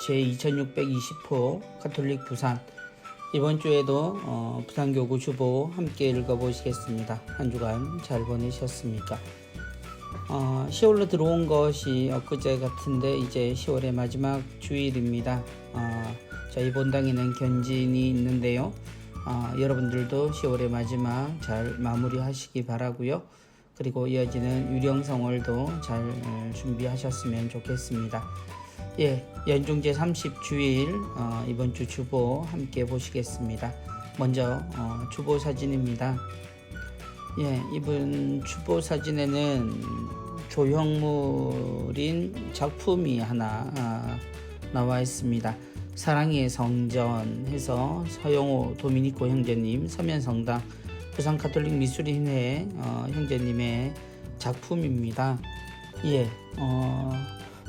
제2620호 가톨릭 부산. 이번 주에도 부산교구 주보 함께 읽어보시겠습니다. 한 주간 잘 보내셨습니까? 10월로 들어온 것이 엊그제 같은데 이제 10월의 마지막 주일입니다. 저희 본당에는 견진이 있는데요. 여러분들도 10월의 마지막 잘 마무리하시기 바라고요. 그리고 이어지는 유령성월도 잘 준비하셨으면 좋겠습니다. 연중 제30주일 이번 주 주보 함께 보시겠습니다. 먼저 주보 사진입니다. 이번 주보 사진에는 조형물인 작품이 하나 나와 있습니다. 사랑의 성전 해서 서영호 도미니코 형제님, 서면성당 부산 가톨릭 미술인회 형제님의 작품입니다.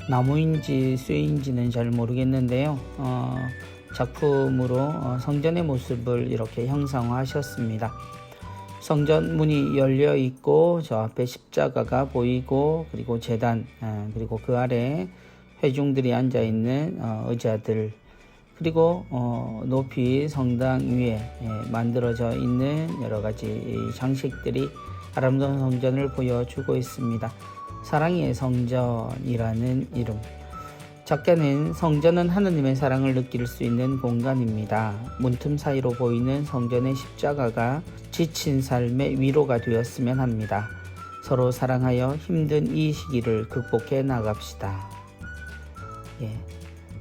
나무인지 쇠인지는 잘 모르겠는데요. 작품으로 성전의 모습을 이렇게 형상화하셨습니다. 성전 문이 열려 있고 저 앞에 십자가가 보이고, 그리고 제단, 그리고 그 아래 회중들이 앉아 있는 의자들, 그리고 높이 성당 위에 만들어져 있는 여러 가지 장식들이 아름다운 성전을 보여주고 있습니다. 사랑의 성전이라는 이름. 작가는 성전은 하느님의 사랑을 느낄 수 있는 공간입니다. 문틈 사이로 보이는 성전의 십자가가 지친 삶의 위로가 되었으면 합니다. 서로 사랑하여 힘든 이 시기를 극복해 나갑시다.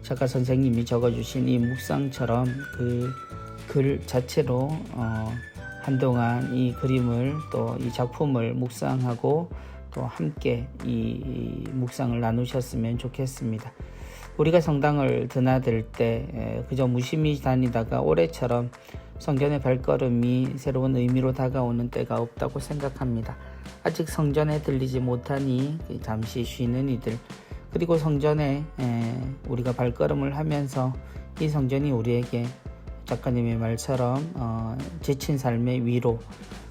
작가 선생님이 적어주신 이 묵상처럼 그 글 자체로 한동안 이 그림을 또 이 작품을 묵상하고 또 함께 이 묵상을 나누셨으면 좋겠습니다. 우리가 성당을 드나들 때 그저 무심히 다니다가 올해처럼 성전의 발걸음이 새로운 의미로 다가오는 때가 없다고 생각합니다. 아직 성전에 들리지 못하니 잠시 쉬는 이들, 그리고 성전에 우리가 발걸음을 하면서 이 성전이 우리에게 작가님의 말처럼 지친 삶의 위로,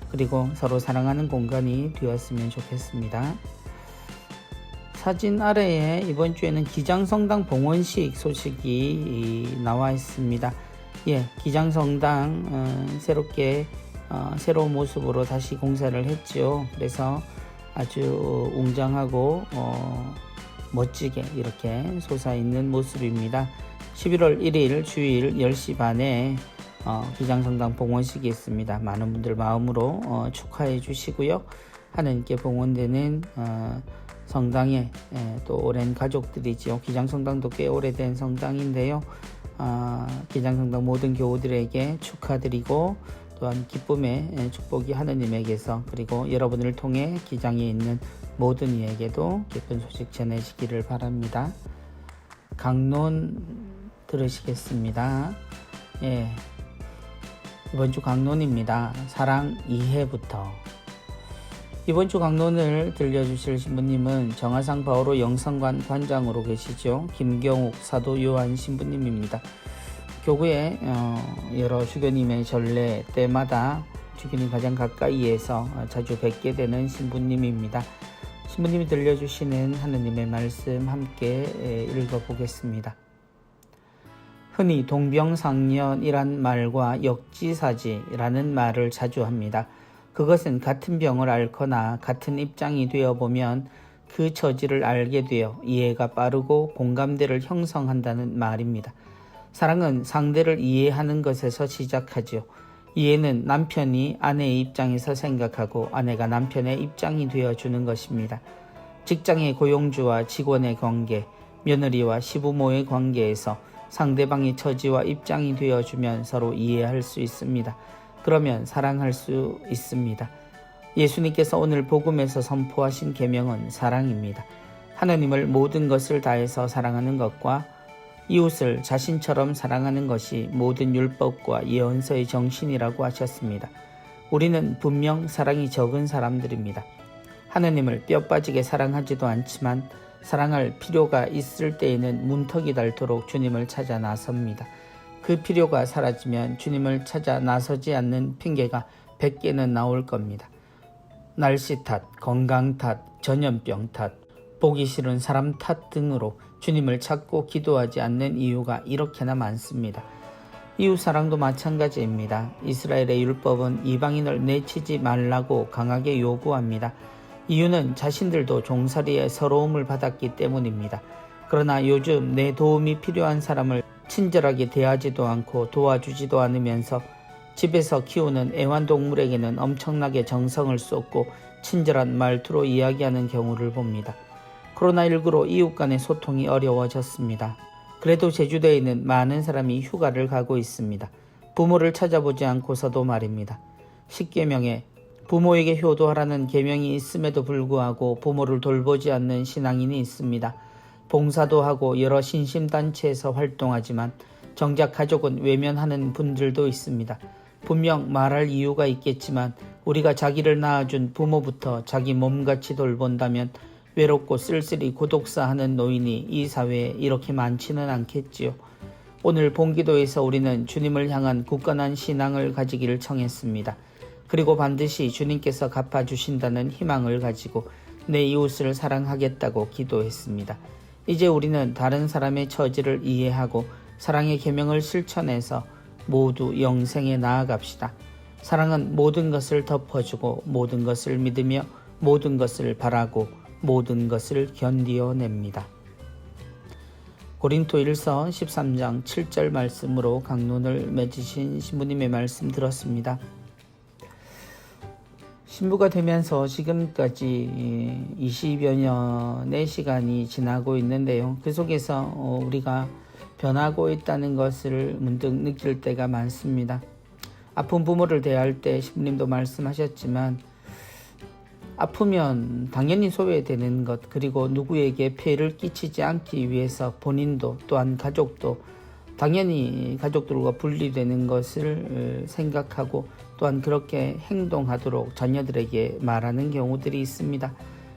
그리고 서로 사랑하는 공간이 되었으면 좋겠습니다. 사진 아래에 이번 주에는 기장성당 봉헌식 소식이 나와 있습니다. 기장성당 새롭게 새로운 모습으로 다시 공사를 했죠. 그래서 아주 웅장하고 멋지게 이렇게 솟아있는 모습입니다. 11월 1일 주일 10시 반에 기장성당 봉헌식이 있습니다. 많은 분들 마음으로 축하해 주시고요. 하나님께 봉헌되는 성당에 또 오랜 가족들이지요. 기장성당도 꽤 오래된 성당인데요. 기장성당 모든 교우들에게 축하드리고, 또한 기쁨의 축복이 하느님에게서, 그리고 여러분을 통해 기장에 있는 모든 이에게도 기쁜 소식 전해지기를 바랍니다. 강론 들으시겠습니다. 이번 주 강론입니다. 사랑 2회부터. 이번 주 강론을 들려주실 신부님은 정화상 바오로 영성관 관장으로 계시죠. 김경욱 사도 요한 신부님입니다. 교구에 여러 주교님의 전례 때마다 주교님 가장 가까이에서 자주 뵙게 되는 신부님입니다. 신부님이 들려주시는 하느님의 말씀 함께 읽어보겠습니다. 흔히 동병상련이란 말과 역지사지라는 말을 자주 합니다. 그것은 같은 병을 앓거나 같은 입장이 되어보면 그 처지를 알게 되어 이해가 빠르고 공감대를 형성한다는 말입니다. 사랑은 상대를 이해하는 것에서 시작하지요. 이해는 남편이 아내의 입장에서 생각하고 아내가 남편의 입장이 되어주는 것입니다. 직장의 고용주와 직원의 관계, 며느리와 시부모의 관계에서 상대방의 처지와 입장이 되어주면 서로 이해할 수 있습니다. 그러면 사랑할 수 있습니다. 예수님께서 오늘 복음에서 선포하신 계명은 사랑입니다. 하나님을 모든 것을 다해서 사랑하는 것과 이웃을 자신처럼 사랑하는 것이 모든 율법과 예언서의 정신이라고 하셨습니다. 우리는 분명 사랑이 적은 사람들입니다. 하나님을 뼈 빠지게 사랑하지도 않지만 사랑할 필요가 있을 때에는 문턱이 닳도록 주님을 찾아 나섭니다. 그 필요가 사라지면 주님을 찾아 나서지 않는 핑계가 100개는 나올 겁니다. 날씨 탓, 건강 탓, 전염병 탓, 보기 싫은 사람 탓 등으로 주님을 찾고 기도하지 않는 이유가 이렇게나 많습니다. 이웃사랑도 마찬가지입니다. 이스라엘의 율법은 이방인을 내치지 말라고 강하게 요구합니다. 이유는 자신들도 종살이의 서러움을 받았기 때문입니다. 그러나 요즘 내 도움이 필요한 사람을 친절하게 대하지도 않고 도와주지도 않으면서 집에서 키우는 애완동물에게는 엄청나게 정성을 쏟고 친절한 말투로 이야기하는 경우를 봅니다. 코로나19로 이웃 간의 소통이 어려워졌습니다. 그래도 제주도에는 많은 사람이 휴가를 가고 있습니다. 부모를 찾아보지 않고서도 말입니다. 10계명에 부모에게 효도하라는 계명이 있음에도 불구하고 부모를 돌보지 않는 신앙인이 있습니다. 봉사도 하고 여러 신심단체에서 활동하지만 정작 가족은 외면하는 분들도 있습니다. 분명 말할 이유가 있겠지만 우리가 자기를 낳아준 부모부터 자기 몸같이 돌본다면 외롭고 쓸쓸히 고독사하는 노인이 이 사회에 이렇게 많지는 않겠지요. 오늘 본기도에서 우리는 주님을 향한 굳건한 신앙을 가지기를 청했습니다. 그리고 반드시 주님께서 갚아주신다는 희망을 가지고 내 이웃을 사랑하겠다고 기도했습니다. 이제 우리는 다른 사람의 처지를 이해하고 사랑의 계명을 실천해서 모두 영생에 나아갑시다. 사랑은 모든 것을 덮어주고 모든 것을 믿으며 모든 것을 바라고 모든 것을 견디어냅니다. 고린토일서 13장 7절 말씀으로 강론을 맺으신 신부님의 말씀 들었습니다. 신부가 되면서 지금까지 20여 년의 시간이 지나고 있는데요. 그 속에서 우리가 변하고 있다는 것을 문득 느낄 때가 많습니다. 아픈 부모를 대할 때 신부님도 말씀하셨지만 아프면 당연히 소외되는 것, 그리고 누구에게 폐해를 끼치지 않기 위해서 본인도 또한 가족도 당연히 가족들과 분리되는 것을 생각하고 또한 그렇게 행동하도록 자녀들에게 말하는 경우들이 있습니다.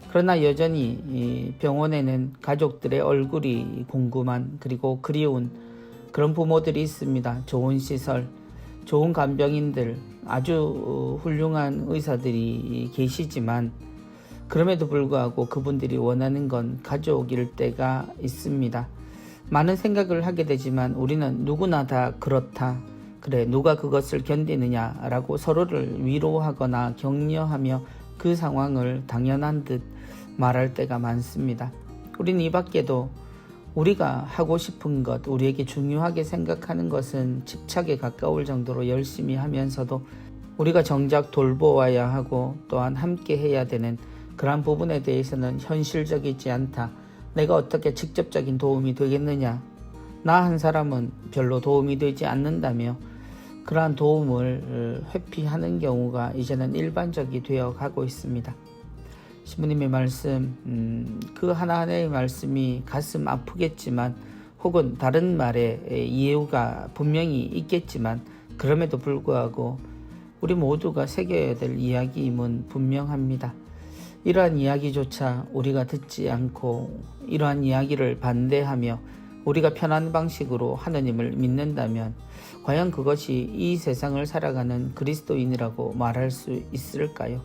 그러나 여전히 이 병원에는 가족들의 얼굴이 궁금한 그리고 그리운 그런 부모들이 있습니다. 좋은 시설, 좋은 간병인들, 아주 훌륭한 의사들이 계시지만 그럼에도 불구하고 그분들이 원하는 건 가족일 때가 있습니다. 많은 생각을 하게 되지만 우리는 누구나 다 그렇다. 그래, 누가 그것을 견디느냐라고 서로를 위로하거나 격려하며 그 상황을 당연한 듯 말할 때가 많습니다. 우리는 이 밖에도 우리가 하고 싶은 것, 우리에게 중요하게 생각하는 것은 집착에 가까울 정도로 열심히 하면서도 우리가 정작 돌보아야 하고 또한 함께 해야 되는 그러한 부분에 대해서는 현실적이지 않다. 내가 어떻게 직접적인 도움이 되겠느냐. 나 한 사람은 별로 도움이 되지 않는다며 그러한 도움을 회피하는 경우가 이제는 일반적이 되어 가고 있습니다. 신부님의 말씀, 그 하나하나의 말씀이 가슴 아프겠지만 혹은 다른 말에 이유가 분명히 있겠지만 그럼에도 불구하고 우리 모두가 새겨야 될 이야기임은 분명합니다. 이러한 이야기조차 우리가 듣지 않고 이러한 이야기를 반대하며 우리가 편한 방식으로 하느님을 믿는다면 과연 그것이 이 세상을 살아가는 그리스도인이라고 말할 수 있을까요?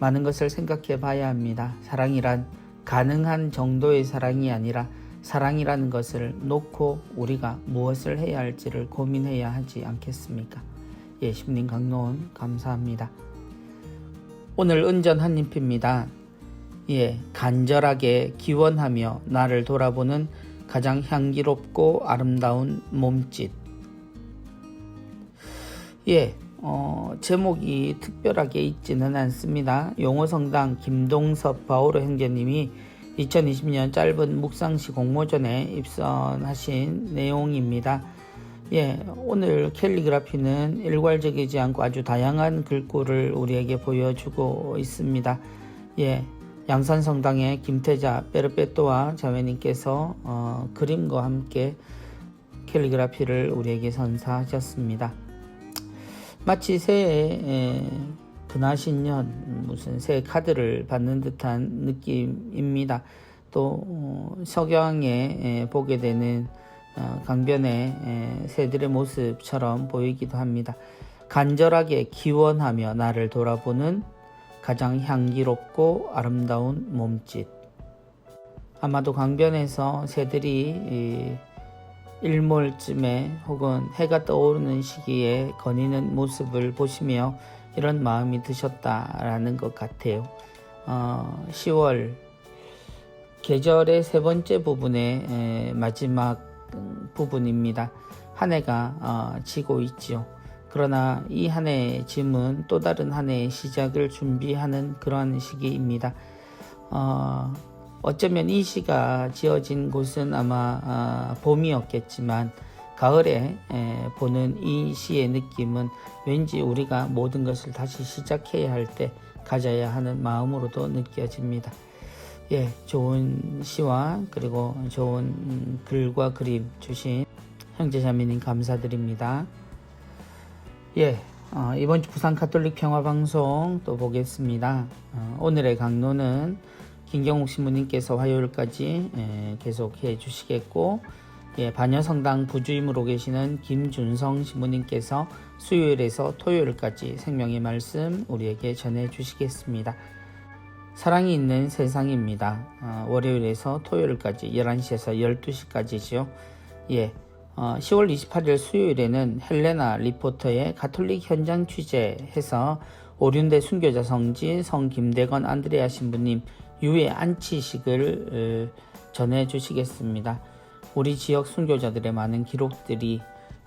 많은 것을 생각해 봐야 합니다. 사랑이란 가능한 정도의 사랑이 아니라 사랑이라는 것을 놓고 우리가 무엇을 해야 할지를 고민해야 하지 않겠습니까? 예, 심린 강론 감사합니다. 오늘 은전 한림피입니다. 예, 간절하게 기원하며 나를 돌아보는 가장 향기롭고 아름다운 몸짓. 예, 제목이 특별하게 있지는 않습니다. 용호성당 김동섭 바오로 형제님이 2020년 짧은 묵상시 공모전에 입선하신 내용입니다. 예, 오늘 캘리그라피는 일괄적이지 않고 아주 다양한 글꼴을 우리에게 보여주고 있습니다. 예, 양산성당의 김태자 베르베토와 자매님께서 그림과 함께 캘리그라피를 우리에게 선사하셨습니다. 마치 새해 근하신년 무슨 새 카드를 받는 듯한 느낌입니다. 또 석양에 보게 되는 강변의 새들의 모습처럼 보이기도 합니다. 간절하게 기원하며 나를 돌아보는 가장 향기롭고 아름다운 몸짓. 아마도 강변에서 새들이 일몰쯤에 혹은 해가 떠오르는 시기에 거니는 모습을 보시며 이런 마음이 드셨다라는 것 같아요. 10월 계절의 세 번째 부분의 마지막 부분입니다. 한 해가 지고 있지요. 그러나 이 한 해의 짐은 또 다른 한 해의 시작을 준비하는 그러한 시기입니다. 어쩌면 이 시가 지어진 곳은 아마 봄이었겠지만 가을에 보는 이 시의 느낌은 왠지 우리가 모든 것을 다시 시작해야 할 때 가져야 하는 마음으로도 느껴집니다. 예, 좋은 시와 그리고 좋은 글과 그림 주신 형제자매님 감사드립니다. 예, 이번 주 부산 가톨릭 평화방송 또 보겠습니다. 오늘의 강론은 김경욱 신부님께서 화요일까지 계속해 주시겠고, 예, 반여성당 부주임으로 계시는 김준성 신부님께서 수요일에서 토요일까지 생명의 말씀 우리에게 전해 주시겠습니다. 사랑이 있는 세상입니다. 월요일에서 토요일까지 11시에서 12시까지죠. 예, 10월 28일 수요일에는 헬레나 리포터의 가톨릭 현장 취재해서 오륜대 순교자 성지 성 김대건 안드레아 신부님 유해 안치식을 전해 주시겠습니다. 우리 지역 순교자들의 많은 기록들이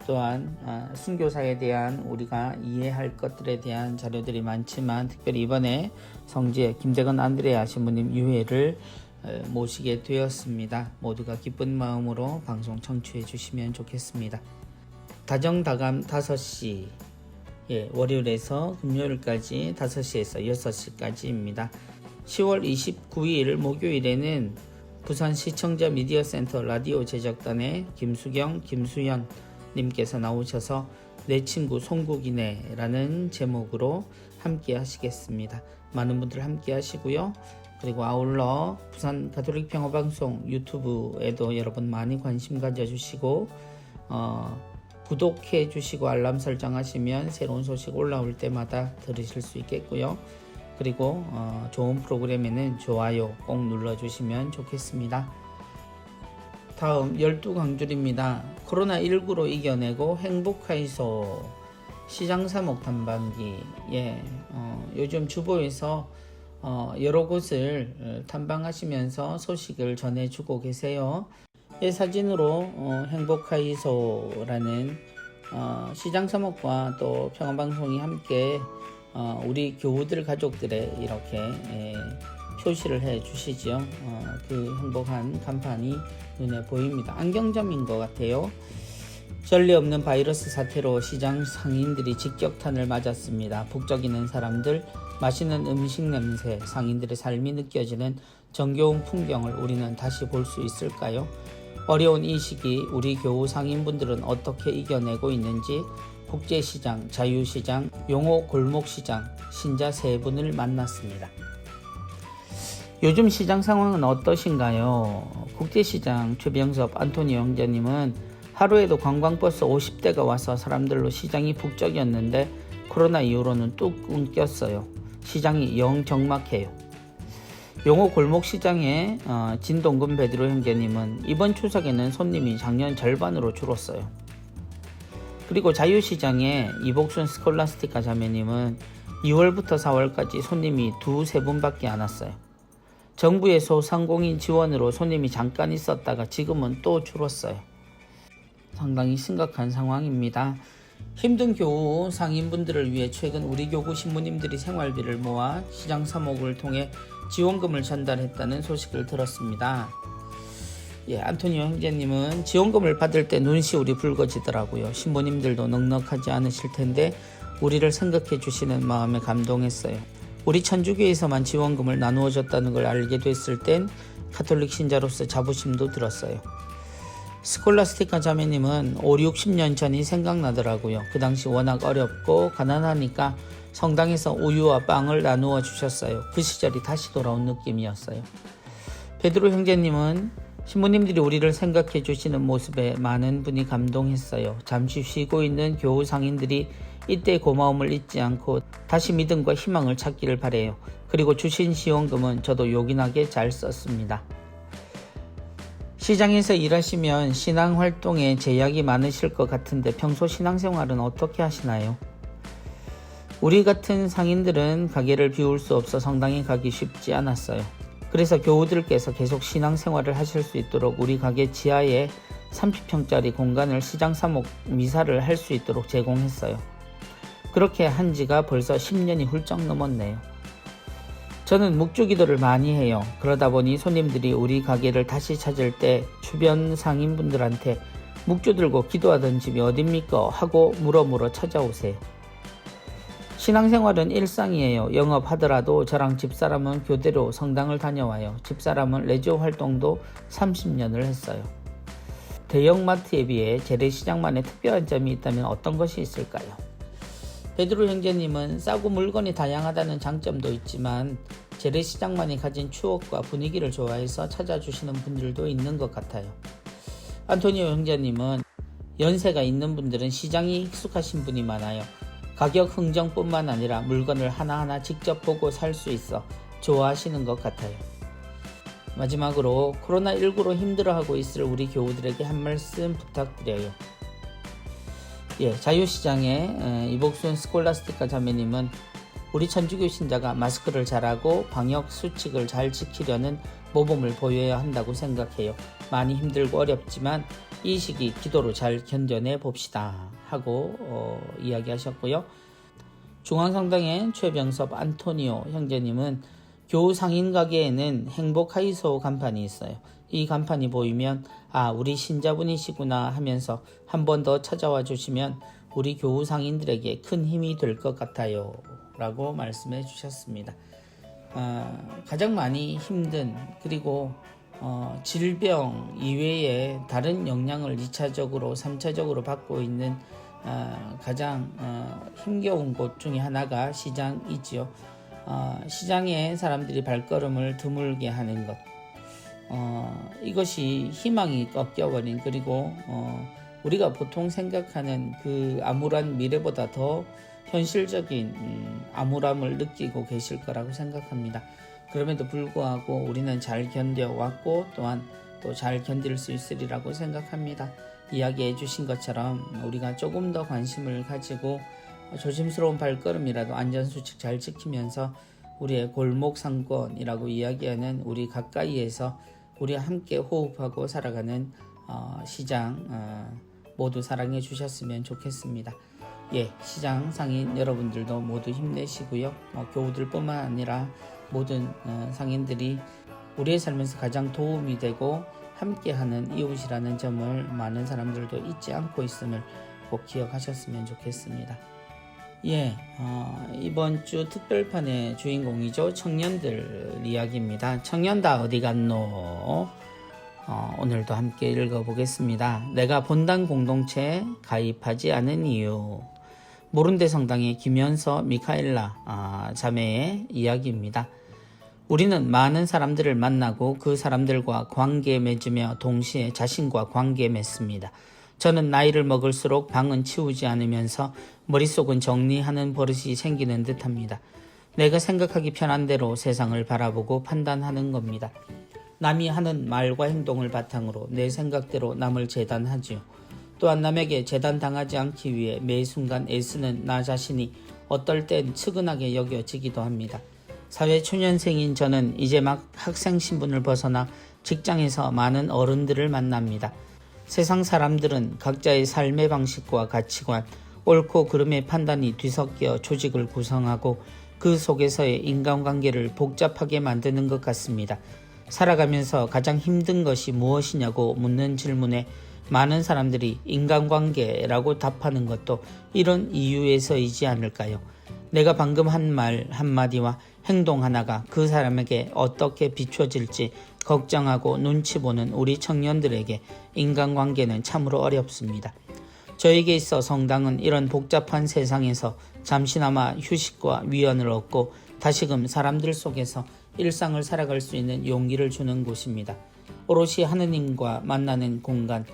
또한 순교사에 대한 우리가 이해할 것들에 대한 자료들이 많지만 특별히 이번에 성지의 김대건 안드레아 신부님 유해를 모시게 되었습니다. 모두가 기쁜 마음으로 방송 청취해 주시면 좋겠습니다. 다정다감 5시, 예, 월요일에서 금요일까지 5시에서 6시까지입니다. 10월 29일 목요일에는 부산 시청자 미디어 센터 라디오 제작단의 김수경, 김수연 님께서 나오셔서 내 친구 송국이네 라는 제목으로 함께 하시겠습니다. 많은 분들 함께 하시고요. 그리고 아울러 부산 가톨릭 평화방송 유튜브에도 여러분 많이 관심 가져주시고 구독해 주시고 알람 설정하시면 새로운 소식 올라올 때마다 들으실 수 있겠고요. 그리고 좋은 프로그램에는 좋아요 꼭 눌러주시면 좋겠습니다. 다음 12강줄입니다. 코로나19로 이겨내고 행복하이소 시장사목 탐방기. 예, 요즘 주보에서 여러 곳을 탐방하시면서 소식을 전해주고 계세요. 이 사진으로 행복하이소라는 시장사목과 또 평화방송이 함께 우리 교우들 가족들의 이렇게 표시를 해 주시죠. 그 행복한 간판이 눈에 보입니다. 안경점인 것 같아요. 전례 없는 바이러스 사태로 시장 상인들이 직격탄을 맞았습니다. 북적이는 사람들, 맛있는 음식 냄새, 상인들의 삶이 느껴지는 정겨운 풍경을 우리는 다시 볼 수 있을까요? 어려운 이 시기 우리 교우 상인분들은 어떻게 이겨내고 있는지 국제시장, 자유시장, 용호 골목시장 신자 세 분을 만났습니다. 요즘 시장 상황은 어떠신가요? 국제시장 최병섭 안토니오 형제님은 하루에도 관광버스 50대가 와서 사람들로 시장이 북적였는데 코로나 이후로는 뚝 끊겼어요. 시장이 영 적막해요. 용호 골목시장의 진동근 베드로 형제님은 이번 추석에는 손님이 작년 절반으로 줄었어요. 그리고 자유시장의 이복순 스콜라스티카 자매님은 2월부터 4월까지 손님이 2-3분밖에 안 왔어요. 정부의 소상공인 지원으로 손님이 잠깐 있었다가 지금은 또 줄었어요. 상당히 심각한 상황입니다. 힘든 교우 상인분들을 위해 최근 우리 교구 신부님들이 생활비를 모아 시장 사목을 통해 지원금을 전달했다는 소식을 들었습니다. 예, 안토니오 형제님은 지원금을 받을 때 눈시울이 붉어지더라고요. 신부님들도 넉넉하지 않으실 텐데 우리를 생각해 주시는 마음에 감동했어요. 우리 천주교에서만 지원금을 나누어 줬다는 걸 알게 됐을 땐 가톨릭 신자로서 자부심도 들었어요. 스콜라스티카 자매님은 50-60년 전이 생각나더라고요. 그 당시 워낙 어렵고 가난하니까 성당에서 우유와 빵을 나누어 주셨어요. 그 시절이 다시 돌아온 느낌이었어요. 베드로 형제님은 신부님들이 우리를 생각해 주시는 모습에 많은 분이 감동했어요. 잠시 쉬고 있는 교우 상인들이 이때의 고마움을 잊지 않고 다시 믿음과 희망을 찾기를 바래요. 그리고 주신 지원금은 저도 요긴하게 잘 썼습니다. 시장에서 일하시면 신앙활동에 제약이 많으실 것 같은데 평소 신앙생활은 어떻게 하시나요? 우리 같은 상인들은 가게를 비울 수 없어 성당에 가기 쉽지 않았어요. 그래서 교우들께서 계속 신앙생활을 하실 수 있도록 우리 가게 지하에 30평짜리 공간을 시장사목 미사를 할 수 있도록 제공했어요. 그렇게 한 지가 벌써 10년이 훌쩍 넘었네요. 저는 묵주기도를 많이 해요. 그러다 보니 손님들이 우리 가게를 다시 찾을 때 주변 상인분들한테 묵주 들고 기도하던 집이 어딥니까? 하고 물어 찾아오세요. 신앙생활은 일상이에요. 영업하더라도 저랑 집사람은 교대로 성당을 다녀와요. 집사람은 레지오 활동도 30년을 했어요. 대형마트에 비해 재래시장만의 특별한 점이 있다면 어떤 것이 있을까요? 베드로 형제님은 싸고 물건이 다양하다는 장점도 있지만 재래시장만이 가진 추억과 분위기를 좋아해서 찾아주시는 분들도 있는 것 같아요. 안토니오 형제님은 연세가 있는 분들은 시장이 익숙하신 분이 많아요. 가격 흥정뿐만 아니라 물건을 하나하나 직접 보고 살 수 있어 좋아하시는 것 같아요. 마지막으로 코로나19로 힘들어하고 있을 우리 교우들에게 한 말씀 부탁드려요. 자유시장의 이복순 스콜라스티카 자매님은 우리 천주교 신자가 마스크를 잘하고 방역 수칙을 잘 지키려는 모범을 보여야 한다고 생각해요. 많이 힘들고 어렵지만 이 시기 기도로 잘 견뎌내 봅시다 하고 이야기하셨고요. 중앙성당의 최병섭 안토니오 형제님은 교우 상인 가게에는 행복하이소 간판이 있어요. 이 간판이 보이면 우리 신자분이시구나 하면서 한 번 더 찾아와 주시면 우리 교우 상인들에게 큰 힘이 될 것 같아요 라고 말씀해 주셨습니다. 가장 많이 힘든 그리고 질병 이외에 다른 영향을 2차적으로 3차적으로 받고 있는 가장 힘겨운 곳 중에 하나가 시장이지요. 시장에 사람들이 발걸음을 드물게 하는 것, 이것이 희망이 꺾여버린, 그리고 우리가 보통 생각하는 그 암울한 미래보다 더 현실적인 암울함을 느끼고 계실 거라고 생각합니다. 그럼에도 불구하고 우리는 잘 견뎌왔고 또한 또 잘 견딜 수 있으리라고 생각합니다. 이야기해 주신 것처럼 우리가 조금 더 관심을 가지고 조심스러운 발걸음이라도 안전수칙 잘 지키면서 우리의 골목 상권이라고 이야기하는 우리 가까이에서 우리와 함께 호흡하고 살아가는 시장 모두 사랑해 주셨으면 좋겠습니다. 시장 상인 여러분들도 모두 힘내시고요. 교우들뿐만 아니라 모든 상인들이 우리의 삶에서 가장 도움이 되고 함께하는 이웃이라는 점을 많은 사람들도 잊지 않고 있음을 꼭 기억하셨으면 좋겠습니다. 이번 주 특별판의 주인공이죠. 청년들 이야기입니다. 청년 다 어디 갔노? 오늘도 함께 읽어보겠습니다. 내가 본당 공동체에 가입하지 않은 이유. 모른데 성당의 김연서 미카엘라 자매의 이야기입니다. 우리는 많은 사람들을 만나고 그 사람들과 관계 맺으며 동시에 자신과 관계 맺습니다. 저는 나이를 먹을수록 방은 치우지 않으면서 머릿속은 정리하는 버릇이 생기는 듯합니다. 내가 생각하기 편한 대로 세상을 바라보고 판단하는 겁니다. 남이 하는 말과 행동을 바탕으로 내 생각대로 남을 재단하지요. 또한 남에게 재단당하지 않기 위해 매 순간 애쓰는 나 자신이 어떨 땐 측은하게 여겨지기도 합니다. 사회초년생인 저는 이제 막 학생 신분을 벗어나 직장에서 많은 어른들을 만납니다. 세상 사람들은 각자의 삶의 방식과 가치관, 옳고 그름의 판단이 뒤섞여 조직을 구성하고 그 속에서의 인간관계를 복잡하게 만드는 것 같습니다. 살아가면서 가장 힘든 것이 무엇이냐고 묻는 질문에 많은 사람들이 인간관계라고 답하는 것도 이런 이유에서이지 않을까요? 내가 방금 한 말 한마디와 행동 하나가 그 사람에게 어떻게 비춰질지 걱정하고 눈치 보는 우리 청년들에게 인간관계는 참으로 어렵습니다. 저에게 있어 성당은 이런 복잡한 세상에서 잠시나마 휴식과 위안을 얻고 다시금 사람들 속에서 일상을 살아갈 수 있는 용기를 주는 곳입니다. 오롯이 하느님과 만나는 공간,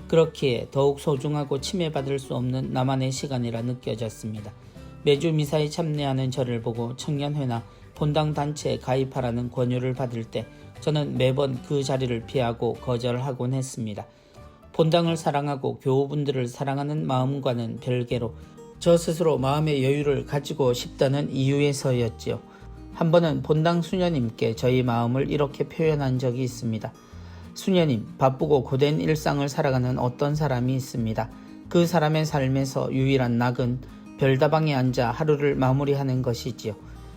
그렇기에 더욱 소중하고 침해받을 수 없는 나만의 시간이라 느껴졌습니다. 매주 미사에 참여하는 저를 보고 청년회나 본당 단체에 가입하라는 권유를 받을 때 저는 매번 그 자리를 피하고 거절하곤 했습니다. 본당을 사랑하고 교우분들을 사랑하는 마음과는 별개로 저 스스로 마음의 여유를 가지고 싶다는 이유에서였지요. 한 번은 본당 수녀님께 저희 마음을 이렇게 표현한 적이 있습니다. 수녀님, 바쁘고 고된 일상을 살아가는 어떤 사람이 있습니다. 그 사람의 삶에서 유일한 낙은 별다방에 앉아 하루를 마무리하는 것이지요.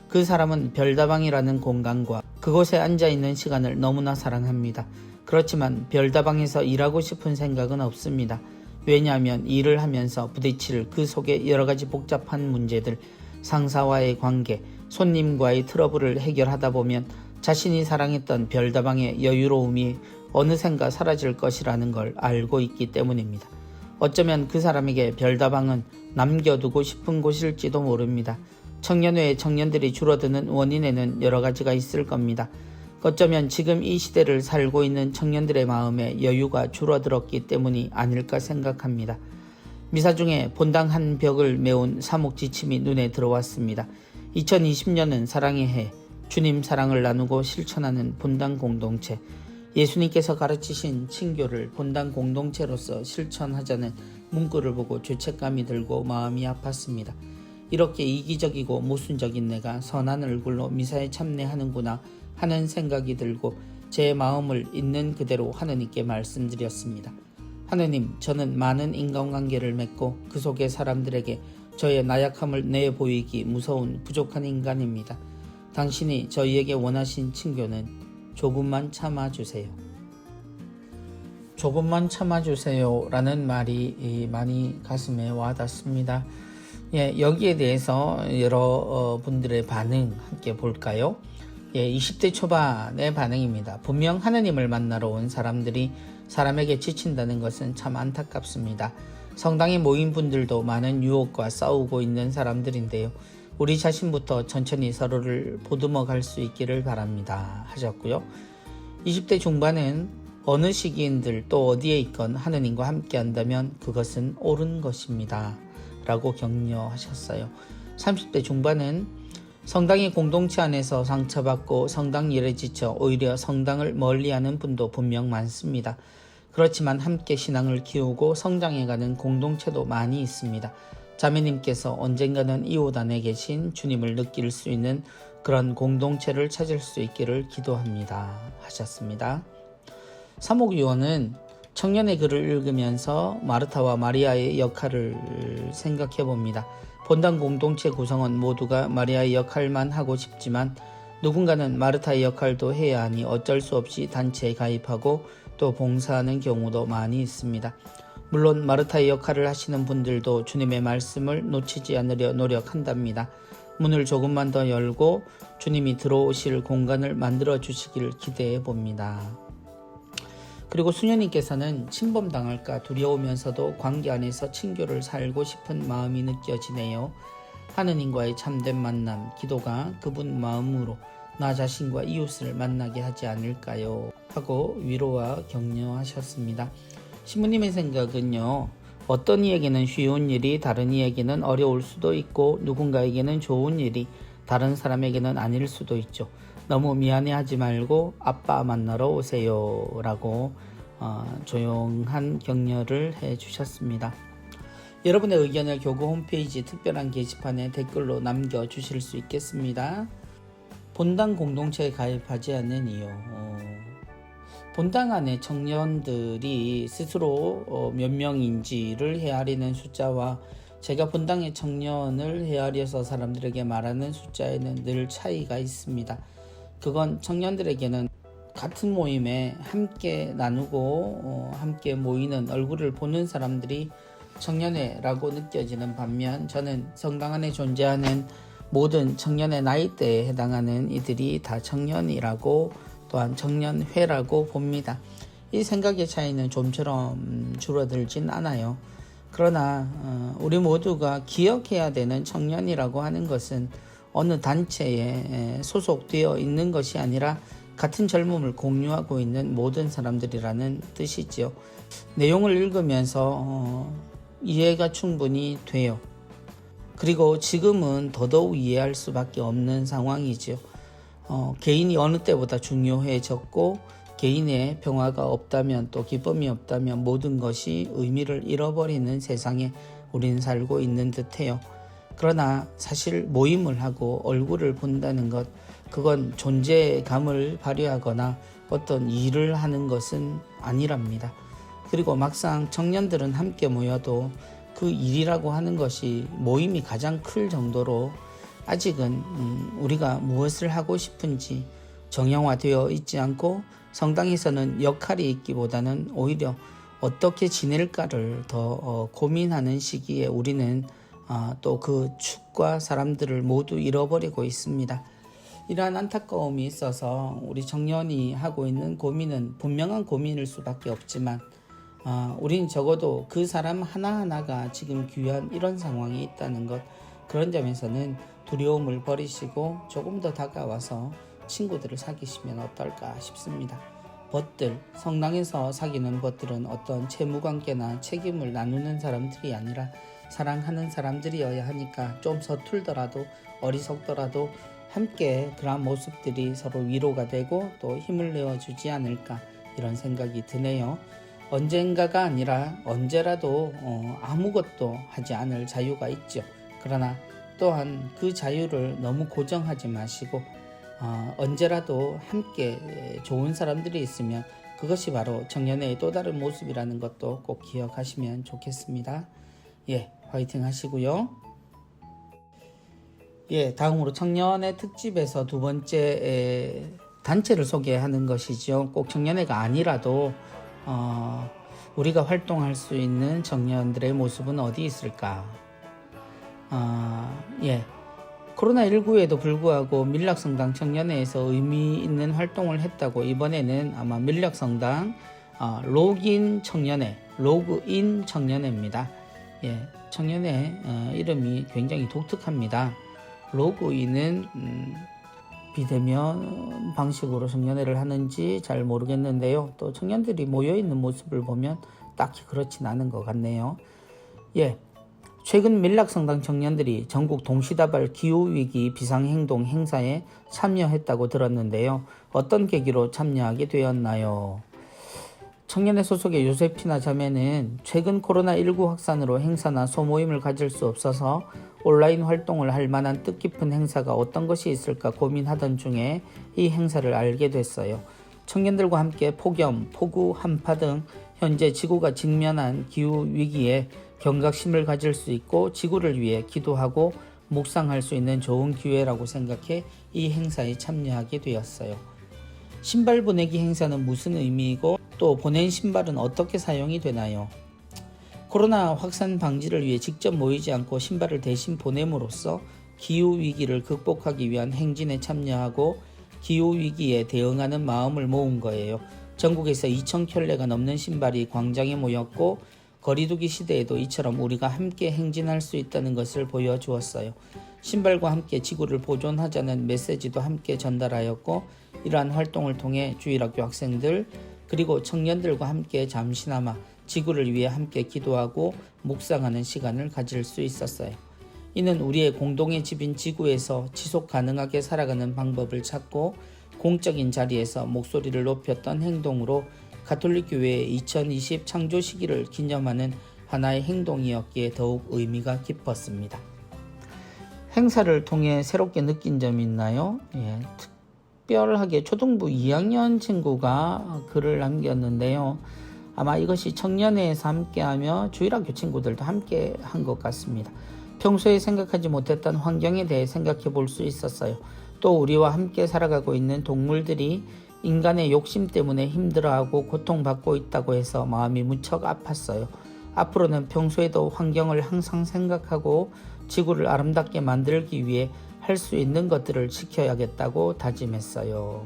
그 사람은 별다방이라는 공간과 그곳에 앉아있는 시간을 너무나 사랑합니다. 그렇지만 별다방에서 일하고 싶은 생각은 없습니다. 왜냐하면 일을 하면서 부딪힐 그 속에 여러가지 복잡한 문제들, 상사와의 관계, 손님과의 트러블을 해결하다 보면 자신이 사랑했던 별다방의 여유로움이 어느샌가 사라질 것이라는 걸 알고 있기 때문입니다. 어쩌면 그 사람에게 별다방은 남겨두고 싶은 곳일지도 모릅니다. 청년회의 청년들이 줄어드는 원인에는 여러 가지가 있을 겁니다. 어쩌면 지금 이 시대를 살고 있는 청년들의 마음에 여유가 줄어들었기 때문이 아닐까 생각합니다. 미사 중에 본당 한 벽을 메운 사목지침이 눈에 들어왔습니다. 2020년은 사랑의 해, 주님 사랑을 나누고 실천하는 본당 공동체, 예수님께서 가르치신 친교를 본당 공동체로서 실천하자는 문구를 보고 죄책감이 들고 마음이 아팠습니다. 이렇게 이기적이고 모순적인 내가 선한 얼굴로 미사에 참여하는구나 하는 생각이 들고 제 마음을 있는 그대로 하느님께 말씀드렸습니다. 하느님, 저는 많은 인간관계를 맺고 그 속의 사람들에게 저의 나약함을 내보이기 무서운 부족한 인간입니다. 당신이 저희에게 원하신 친교는 조금만 참아주세요. 조금만 참아주세요 라는 말이 많이 가슴에 와닿습니다. 여기에 대해서 여러 분들의 반응 함께 볼까요? 20대 초반의 반응입니다. 분명 하느님을 만나러 온 사람들이 사람에게 지친다는 것은 참 안타깝습니다. 성당에 모인 분들도 많은 유혹과 싸우고 있는 사람들인데요. 우리 자신부터 천천히 서로를 보듬어 갈 수 있기를 바랍니다 하셨고요. 20대 중반은 어느 시기인들 또 어디에 있건 하느님과 함께 한다면 그것은 옳은 것입니다 라고 격려하셨어요. 30대 중반은 성당의 공동체 안에서 상처받고 성당 일에 지쳐 오히려 성당을 멀리하는 분도 분명 많습니다. 그렇지만 함께 신앙을 키우고 성장해가는 공동체도 많이 있습니다. 자매님께서 언젠가는 이웃 안에 계신 주님을 느낄 수 있는 그런 공동체를 찾을 수 있기를 기도합니다 하셨습니다. 사목유언은 청년의 글을 읽으면서 마르타와 마리아의 역할을 생각해 봅니다. 본당 공동체 구성원 모두가 마리아의 역할만 하고 싶지만 누군가는 마르타의 역할도 해야 하니 어쩔 수 없이 단체에 가입하고 또 봉사하는 경우도 많이 있습니다. 물론 마르타의 역할을 하시는 분들도 주님의 말씀을 놓치지 않으려 노력한답니다. 문을 조금만 더 열고 주님이 들어오실 공간을 만들어 주시길 기대해 봅니다. 그리고 수녀님께서는 침범당할까 두려우면서도 관계 안에서 친교를 살고 싶은 마음이 느껴지네요. 하느님과의 참된 만남, 기도가 그분 마음으로 나 자신과 이웃을 만나게 하지 않을까요? 하고 위로와 격려하셨습니다. 신부님의 생각은요. 어떤 이에게는 쉬운 일이 다른 이에게는 어려울 수도 있고 누군가에게는 좋은 일이 다른 사람에게는 아닐 수도 있죠. 너무 미안해하지 말고 아빠 만나러 오세요 라고 조용한 격려를 해주셨습니다. 여러분의 의견을 교구 홈페이지 특별한 게시판에 댓글로 남겨주실 수 있겠습니다. 본당 공동체에 가입하지 않는 이유. 본당 안에 청년들이 스스로 몇 명인지를 헤아리는 숫자와 제가 본당의 청년을 헤아려서 사람들에게 말하는 숫자에는 늘 차이가 있습니다. 그건 청년들에게는 같은 모임에 함께 나누고 함께 모이는 얼굴을 보는 사람들이 청년회라고 느껴지는 반면 저는 성당 안에 존재하는 모든 청년의 나이대에 해당하는 이들이 다 청년이라고 또한 청년회라고 봅니다. 이 생각의 차이는 좀처럼 줄어들진 않아요. 그러나 우리 모두가 기억해야 되는 청년이라고 하는 것은 어느 단체에 소속되어 있는 것이 아니라 같은 젊음을 공유하고 있는 모든 사람들이라는 뜻이지요. 내용을 읽으면서 이해가 충분히 돼요. 그리고 지금은 더더욱 이해할 수밖에 없는 상황이지요. 개인이 어느 때보다 중요해졌고 개인의 평화가 없다면 또 기쁨이 없다면 모든 것이 의미를 잃어버리는 세상에 우리는 살고 있는 듯해요. 그러나 사실 모임을 하고 얼굴을 본다는 것, 그건 존재감을 발휘하거나 어떤 일을 하는 것은 아니랍니다. 그리고 막상 청년들은 함께 모여도 그 일이라고 하는 것이 모임이 가장 클 정도로 아직은 우리가 무엇을 하고 싶은지 정형화되어 있지 않고 성당에서는 역할이 있기보다는 오히려 어떻게 지낼까를 더 고민하는 시기에 우리는 또 그 축과 사람들을 모두 잃어버리고 있습니다. 이러한 안타까움이 있어서 우리 청년이 하고 있는 고민은 분명한 고민일 수밖에 없지만 우린 적어도 그 사람 하나하나가 지금 귀한 이런 상황에 있다는 것, 그런 점에서는 두려움을 버리시고 조금 더 다가와서 친구들을 사귀시면 어떨까 싶습니다. 벗들, 성당에서 사귀는 벗들은 어떤 채무관계나 책임을 나누는 사람들이 아니라 사랑하는 사람들이어야 하니까 좀 서툴더라도 어리석더라도 함께 그러한 모습들이 서로 위로가 되고 또 힘을 내어주지 않을까, 이런 생각이 드네요. 언젠가가 아니라 언제라도 아무것도 하지 않을 자유가 있죠. 그러나 또한 그 자유를 너무 고정하지 마시고 언제라도 함께 좋은 사람들이 있으면 그것이 바로 청년의 또 다른 모습이라는 것도 꼭 기억하시면 좋겠습니다. 화이팅 하시고요. 다음으로 청년의 특집에서 두 번째 단체를 소개하는 것이죠. 꼭 청년회가 아니라도 우리가 활동할 수 있는 청년들의 모습은 어디 있을까? 코로나19에도 불구하고 밀락성당 청년회에서 의미 있는 활동을 했다고 이번에는 아마 밀락성당 로그인 청년회입니다. 청년회 이름이 굉장히 독특합니다. 로그인은 비대면 방식으로 청년회를 하는지 잘 모르겠는데요. 또 청년들이 모여있는 모습을 보면 딱히 그렇진 않은 것 같네요. 최근 밀락성당 청년들이 전국 동시다발 기후위기 비상행동 행사에 참여했다고 들었는데요. 어떤 계기로 참여하게 되었나요? 청년회 소속의 요세피나 자매는 최근 코로나19 확산으로 행사나 소모임을 가질 수 없어서 온라인 활동을 할 만한 뜻깊은 행사가 어떤 것이 있을까 고민하던 중에 이 행사를 알게 됐어요. 청년들과 함께 폭염, 폭우, 한파 등 현재 지구가 직면한 기후위기에 경각심을 가질 수 있고 지구를 위해 기도하고 묵상할 수 있는 좋은 기회라고 생각해 이 행사에 참여하게 되었어요. 신발 보내기 행사는 무슨 의미이고 또 보낸 신발은 어떻게 사용이 되나요? 코로나 확산 방지를 위해 직접 모이지 않고 신발을 대신 보냄으로써 기후위기를 극복하기 위한 행진에 참여하고 기후위기에 대응하는 마음을 모은 거예요. 전국에서 2,000켤레가 넘는 신발이 광장에 모였고 거리두기 시대에도 이처럼 우리가 함께 행진할 수 있다는 것을 보여주었어요. 신발과 함께 지구를 보존하자는 메시지도 함께 전달하였고 이러한 활동을 통해 주일학교 학생들 그리고 청년들과 함께 잠시나마 지구를 위해 함께 기도하고 묵상하는 시간을 가질 수 있었어요. 이는 우리의 공동의 집인 지구에서 지속 가능하게 살아가는 방법을 찾고 공적인 자리에서 목소리를 높였던 행동으로 가톨릭교회의 2020 창조 시기를 기념하는 하나의 행동이었기에 더욱 의미가 깊었습니다. 행사를 통해 새롭게 느낀 점이 있나요? 특별하게 초등부 2학년 친구가 글을 남겼는데요. 아마 이것이 청년회에서 함께하며 주일학교 친구들도 함께 한 것 같습니다. 평소에 생각하지 못했던 환경에 대해 생각해 볼 수 있었어요. 또 우리와 함께 살아가고 있는 동물들이 인간의 욕심 때문에 힘들어하고 고통받고 있다고 해서 마음이 무척 아팠어요. 앞으로는 평소에도 환경을 항상 생각하고 지구를 아름답게 만들기 위해 할 수 있는 것들을 지켜야겠다고 다짐했어요.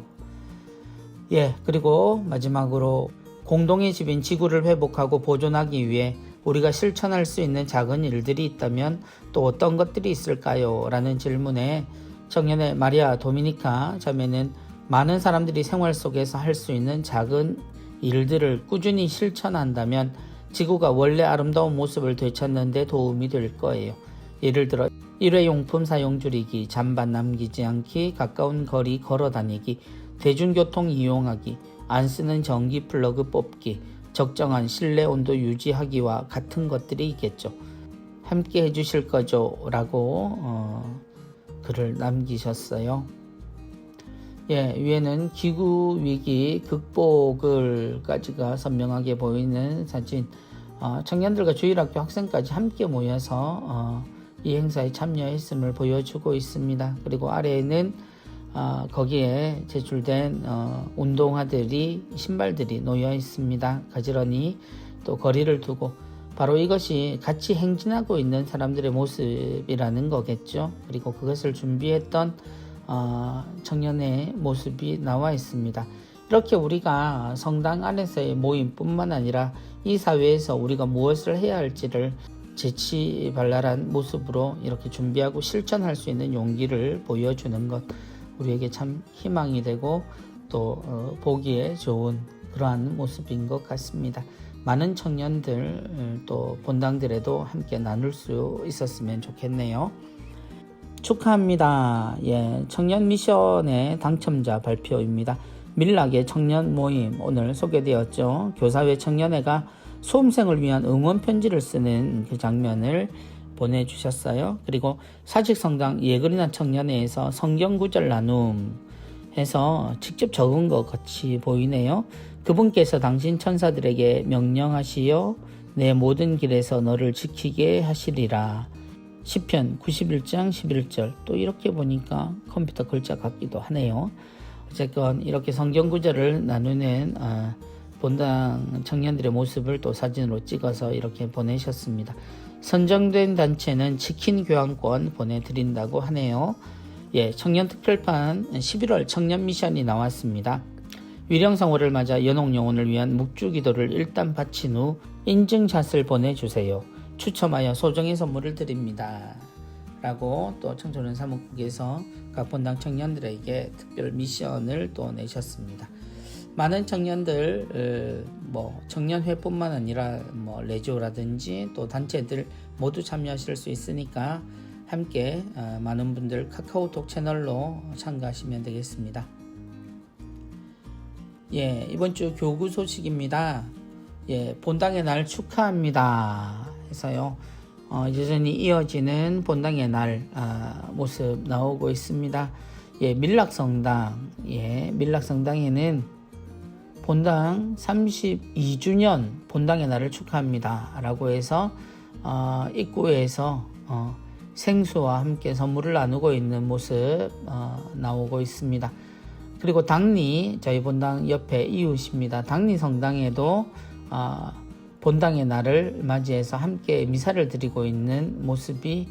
그리고 마지막으로 공동의 집인 지구를 회복하고 보존하기 위해 우리가 실천할 수 있는 작은 일들이 있다면 또 어떤 것들이 있을까요? 라는 질문에 청년의 마리아 도미니카 자매는 많은 사람들이 생활 속에서 할 수 있는 작은 일들을 꾸준히 실천한다면 지구가 원래 아름다운 모습을 되찾는 데 도움이 될 거예요. 예를 들어 일회용품 사용 줄이기, 잔반 남기지 않기, 가까운 거리 걸어 다니기, 대중교통 이용하기, 안 쓰는 전기 플러그 뽑기, 적정한 실내 온도 유지하기와 같은 것들이 있겠죠. 함께 해주실 거죠? 라고 글을 남기셨어요. 예, 위에는 기후위기 극복을까지가 선명하게 보이는 사진. 청년들과 주일학교 학생까지 함께 모여서 이 행사에 참여했음을 보여주고 있습니다. 그리고 아래에는 거기에 제출된 운동화들이, 신발들이 놓여 있습니다. 가지런히 또 거리를 두고, 바로 이것이 같이 행진하고 있는 사람들의 모습이라는 거겠죠. 그리고 그것을 준비했던 청년의 모습이 나와 있습니다. 이렇게 우리가 성당 안에서의 모임뿐만 아니라 이 사회에서 우리가 무엇을 해야 할지를 재치발랄한 모습으로 이렇게 준비하고 실천할 수 있는 용기를 보여주는 것, 우리에게 참 희망이 되고 또 보기에 좋은 그러한 모습인 것 같습니다. 많은 청년들 또 본당들에도 함께 나눌 수 있었으면 좋겠네요. 축하합니다. 예, 청년 미션의 당첨자 발표입니다. 밀락의 청년 모임 오늘 소개되었죠. 교사회 청년회가 수험생을 위한 응원 편지를 쓰는 그 장면을 보내주셨어요. 그리고 사직성당 예그리나 청년회에서 성경 구절 나눔 해서 직접 적은 것 같이 보이네요. 그분께서 당신 천사들에게 명령하시어 내 모든 길에서 너를 지키게 하시리라. 시편 91장 11절. 또 이렇게 보니까 컴퓨터 글자 같기도 하네요. 어쨌건 이렇게 성경 구절을 나누는 본당 청년들의 모습을 또 사진으로 찍어서 이렇게 보내셨습니다. 선정된 단체는 치킨 교환권 보내드린다고 하네요. 예, 청년 특별판 11월 청년 미션이 나왔습니다. 위령성월을 맞아 연옥영혼을 위한 묵주기도를 일단 바친 후 인증샷을 보내주세요. 추첨하여 소정의 선물을 드립니다. 라고 또 청소년 사무국에서 각 본당 청년들에게 특별 미션을 또 내셨습니다. 많은 청년들 청년회뿐만 아니라 레지오라든지 또 단체들 모두 참여하실 수 있으니까 함께 많은 분들 카카오톡 채널로 참가하시면 되겠습니다. 예, 이번 주 교구 소식입니다. 예, 본당의 날 축하합니다 해서요. 여전히 이어지는 본당의 날 모습 나오고 있습니다. 예, 밀락성당. 예, 밀락성당에는 본당 32주년 본당의 날을 축하합니다 라고 해서 입구에서 생수와 함께 선물을 나누고 있는 모습 나오고 있습니다. 그리고 당리, 저희 본당 옆에 이웃입니다. 당리 성당에도 본당의 날을 맞이해서 함께 미사를 드리고 있는 모습이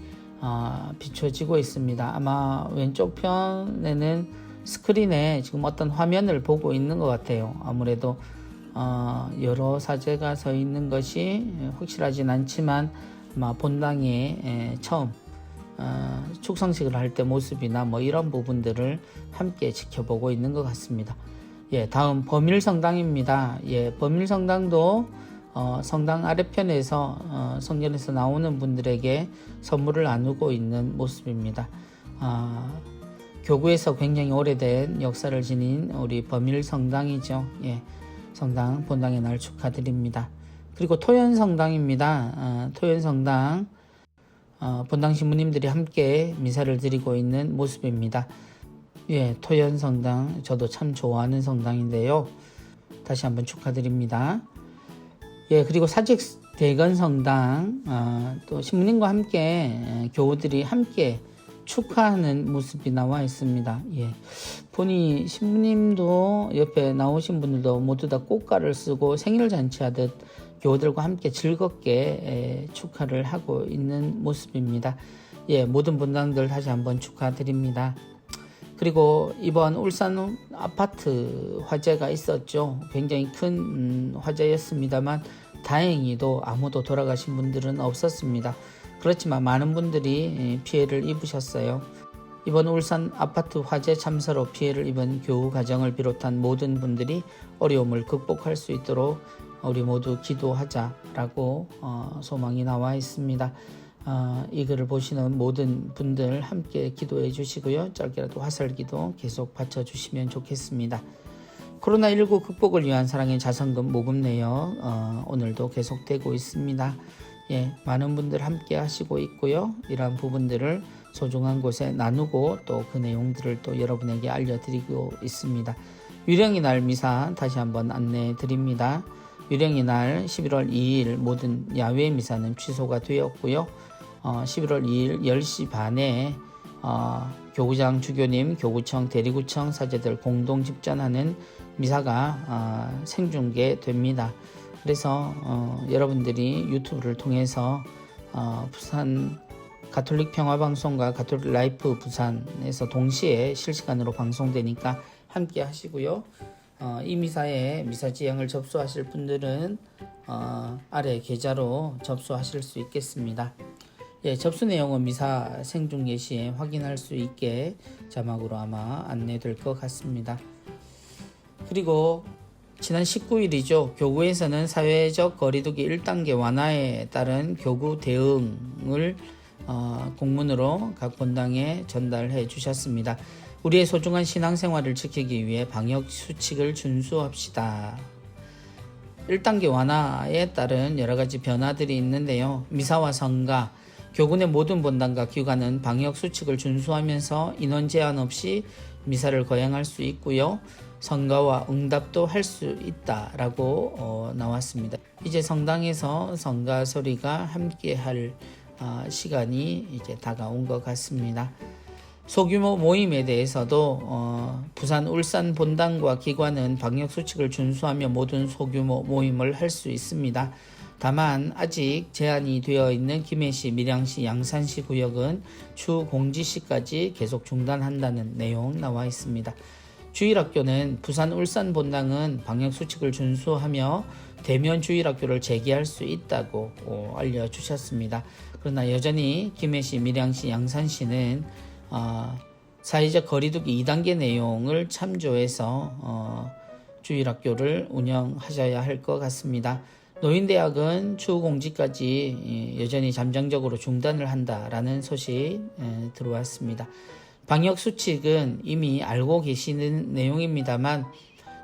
비춰지고 있습니다. 아마 왼쪽 편에는 스크린에 지금 어떤 화면을 보고 있는 것 같아요. 아무래도 여러 사제가 서 있는 것이 확실하진 않지만 아마 본당에 처음 축성식을 할 때 모습이나 이런 부분들을 함께 지켜보고 있는 것 같습니다. 예, 다음 범일성당입니다. 예, 범일성당도 성당 아래편에서 성전에서 나오는 분들에게 선물을 나누고 있는 모습입니다. 교구에서 굉장히 오래된 역사를 지닌 우리 범일성당이죠. 예, 성당 본당의 날 축하드립니다. 그리고 토연성당입니다. 토연성당 본당 신부님들이 함께 미사를 드리고 있는 모습입니다. 예, 토연성당 저도 참 좋아하는 성당인데요. 다시 한번 축하드립니다. 예, 그리고 사직 대건성당 또 신부님과 함께 교우들이 함께 축하하는 모습이 나와 있습니다. 예, 보니 신부님도 옆에 나오신 분들도 모두 다 꽃가를 쓰고 생일 잔치하듯 교우들과 함께 즐겁게 축하를 하고 있는 모습입니다. 예, 모든 본당들 다시 한번 축하드립니다. 그리고 이번 울산 아파트 화재가 있었죠. 굉장히 큰 화재였습니다만 다행히도 아무도 돌아가신 분들은 없었습니다. 그렇지만 많은 분들이 피해를 입으셨어요. 이번 울산 아파트 화재 참사로 피해를 입은 교우 가정을 비롯한 모든 분들이 어려움을 극복할 수 있도록 우리 모두 기도하자라고 소망이 나와 있습니다. 이 글을 보시는 모든 분들 함께 기도해 주시고요. 짧게라도 화살기도 계속 바쳐주시면 좋겠습니다. 코로나19 극복을 위한 사랑의 자선금 모금 내역 오늘도 계속되고 있습니다. 많은 분들 함께 하시고 있고요. 이러한 부분들을 소중한 곳에 나누고 또 그 내용들을 또 여러분에게 알려드리고 있습니다. 유령의 날 미사 다시 한번 안내해 드립니다. 유령의 날 11월 2일 모든 야외 미사는 취소가 되었고요. 11월 2일 10시 반에 교구장 주교님, 교구청, 대리구청 사제들 공동 집전하는 미사가 생중계됩니다. 그래서 여러분들이 유튜브를 통해서 부산 가톨릭 평화방송과 가톨릭 라이프 부산에서 동시에 실시간으로 방송되니까 함께 하시고요. 이 미사에 미사 지향을 접수하실 분들은 아래 계좌로 접수하실 수 있겠습니다. 접수 내용은 미사 생중계 시에 확인할 수 있게 자막으로 아마 안내될 것 같습니다. 그리고 지난 19일이죠. 교구에서는 사회적 거리두기 1단계 완화에 따른 교구 대응을 공문으로 각 본당에 전달해 주셨습니다. 우리의 소중한 신앙생활을 지키기 위해 방역 수칙을 준수합시다. 1단계 완화에 따른 여러가지 변화들이 있는데요. 미사와 성가, 교군의 모든 본당과 기관은 방역 수칙을 준수하면서 인원 제한 없이 미사를 거행할 수 있고요. 성가와 응답도 할 수 있다라고 나왔습니다. 이제 성당에서 성가 소리가 함께 할 시간이 이제 다가온 것 같습니다. 소규모 모임에 대해서도 부산 울산 본당과 기관은 방역 수칙을 준수하며 모든 소규모 모임을 할 수 있습니다. 다만 아직 제한이 되어 있는 김해시, 밀양시, 양산시 구역은 추 공지시까지 계속 중단한다는 내용 나와 있습니다. 주일학교는 부산 울산 본당은 방역 수칙을 준수하며 대면 주일학교를 재개할 수 있다고 알려주셨습니다. 그러나 여전히 김해시, 밀양시, 양산시는 사회적 거리두기 2단계 내용을 참조해서 주일학교를 운영하셔야 할 것 같습니다. 노인대학은 추후 공지까지 여전히 잠정적으로 중단을 한다라는 소식 들어왔습니다. 방역수칙은 이미 알고 계시는 내용입니다만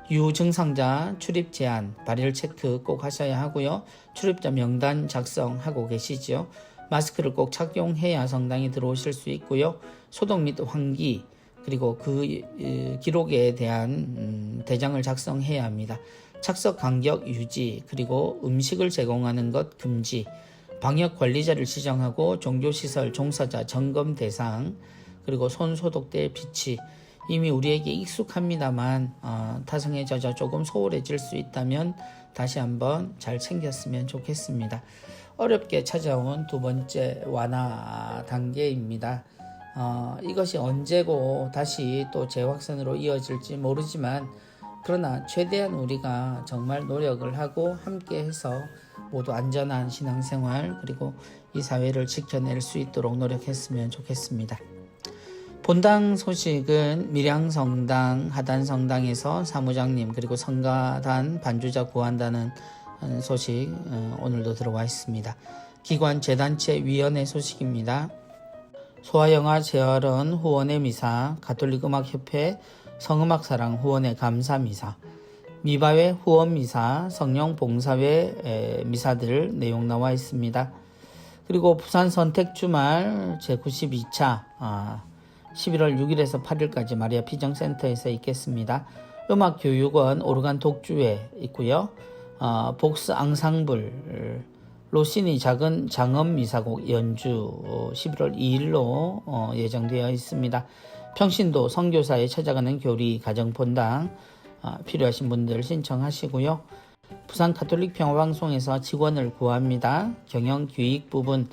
유증상자 출입 제한, 발열 체크 꼭 하셔야 하고요. 출입자 명단 작성하고 계시죠. 마스크를 꼭 착용해야 성당에 들어오실 수 있고요. 소독 및 환기 그리고 그 기록에 대한 대장을 작성해야 합니다. 착석 간격 유지 그리고 음식을 제공하는 것 금지, 방역 관리자를 지정하고 종교시설 종사자 점검 대상 그리고 손 소독대 비치 이미 우리에게 익숙합니다만 타성에 젖어 조금 소홀해질 수 있다면 다시 한번 잘 챙겼으면 좋겠습니다. 어렵게 찾아온 두 번째 완화 단계입니다. 이것이 언제고 다시 또 재확산으로 이어질지 모르지만 그러나 최대한 우리가 정말 노력을 하고 함께해서 모두 안전한 신앙생활 그리고 이 사회를 지켜낼 수 있도록 노력했으면 좋겠습니다. 본당 소식은 밀양성당, 하단성당에서 사무장님 그리고 성가단 반주자 구한다는 소식 오늘도 들어와 있습니다. 기관 재단체 위원회 소식입니다. 소아영아 재활원 후원의 미사, 가톨릭음악협회 성음악사랑 후원의 감사미사, 미바회 후원미사, 성령봉사회 미사들 내용 나와 있습니다. 그리고 부산 선택주말 제92차 11월 6일에서 8일까지 마리아 피정센터에서 있겠습니다. 음악교육원 오르간 독주회 있고요. 복스 앙상블 로시니 작은 장엄 미사곡 연주 11월 2일로 예정되어 있습니다. 평신도 선교사에 찾아가는 교리 가정본당 필요하신 분들 신청하시고요. 부산 가톨릭 평화방송에서 직원을 구합니다. 경영 기획 부분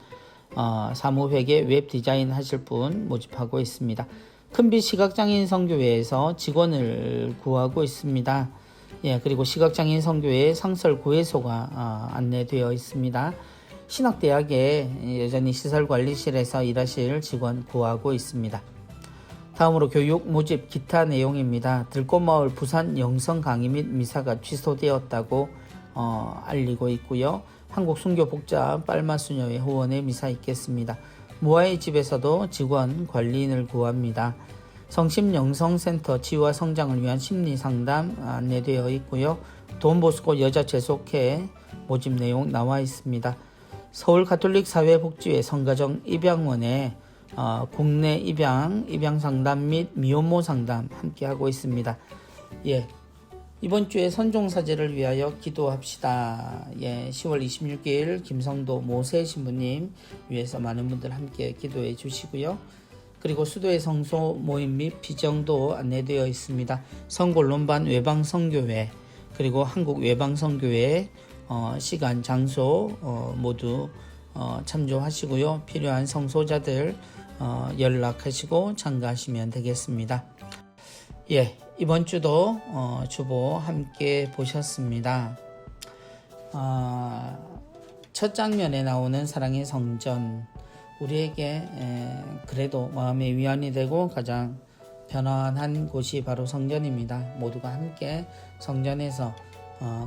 사무회계 웹 디자인 하실 분 모집하고 있습니다. 큰빛 시각장애인 선교회에서 직원을 구하고 있습니다. 그리고 시각장애인 선교회 상설 구회소가 안내되어 있습니다. 신학대학에 여전히 시설관리실에서 일하실 직원 구하고 있습니다. 다음으로 교육 모집 기타 내용입니다. 들꽃마을 부산 영성 강의 및 미사가 취소되었다고 알리고 있고요. 한국순교복자 빨마수녀회 후원에 미사 있겠습니다. 무아의 집에서도 직원 관리인을 구합니다. 성심영성센터 치유와 성장을 위한 심리상담 안내되어 있고요. 돈보스코 여자재속회 모집 내용 나와 있습니다. 서울가톨릭사회복지회 성가정 입양원에 국내 입양 상담 및 미혼모 상담 함께 하고 있습니다. 예, 이번 주에 선종사제를 위하여 기도합시다. 예, 10월 26일 김성도 모세 신부님 위해서 많은 분들 함께 기도해 주시고요. 그리고 수도의 성소 모임 및 비정도 안내되어 있습니다. 성골론반 외방선교회 그리고 한국 외방선교회 시간 장소 모두 참조하시고요. 필요한 성소자들 연락하시고 참가하시면 되겠습니다. 예, 이번 주도 주보 함께 보셨습니다. 첫 장면에 나오는 사랑의 성전, 우리에게 그래도 마음의 위안이 되고 가장 편안한 곳이 바로 성전입니다. 모두가 함께 성전에서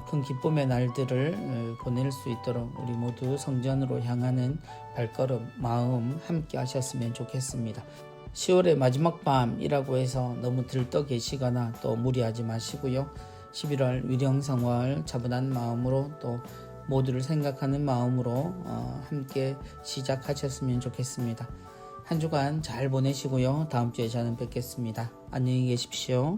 큰 기쁨의 날들을 보낼 수 있도록 우리 모두 성전으로 향하는 발걸음, 마음 함께 하셨으면 좋겠습니다. 10월의 마지막 밤이라고 해서 너무 들떠 계시거나 또 무리하지 마시고요. 11월 위령성월 차분한 마음으로 또 모두를 생각하는 마음으로 함께 시작하셨으면 좋겠습니다. 한 주간 잘 보내시고요. 다음 주에 저는 뵙겠습니다. 안녕히 계십시오.